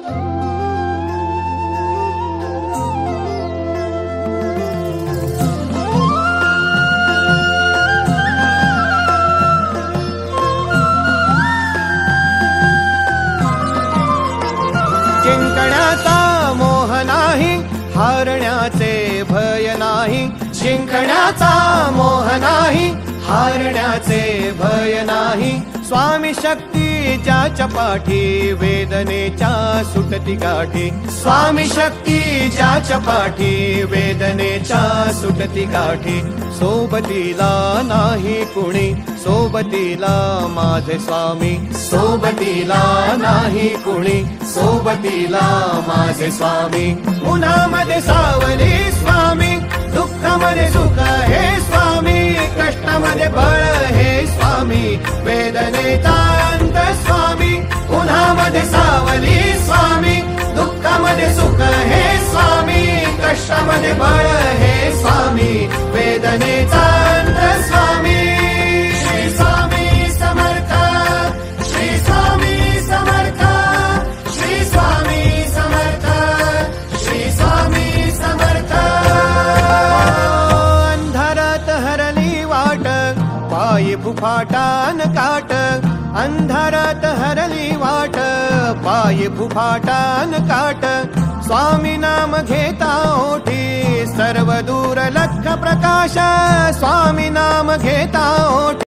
जिंकण्याचा मोह नाही, हारण्याचे भय नाही. जिंकण्याचा मोह नाही, हारण्याचे भय नाही. स्वामी शक्ती ज्याच्या पाठी, वेदनेच्या सुटती गाठी. स्वामी शक्ती ज्याच्या पाठी, वेदनेच्या सुटती गाठी. सोबतीला नाही कुणी, सोबतीला माझे स्वामी. सोबतीला नाही कुणी, सोबतीला माझे स्वामी. उन्हामध्ये सावली स्वामी, दुःखामध्ये सुख हे स्वामी. कष्टामध्ये बळ हे स्वामी, वेदनेचा अंत स्वामी. उन्हामध्ये सावली स्वामी, दुःखामध्ये सुख हे स्वामी. कष्टामध्ये बळ हे स्वामी, वेदनेचा अंत स्वामी. श्री स्वामी समर्थ, श्री स्वामी समर्थ, श्री स्वामी समर्थ, श्री स्वामी समर्थ. अंधारात हरली वाट, पायी फुफाटान काट. अंधारात हरली वाट, पायी फुफाटान काट. स्वामी नाम घेता ओठी, सर्व दूर लख प्रकाश. स्वामी नाम घेता ओठी.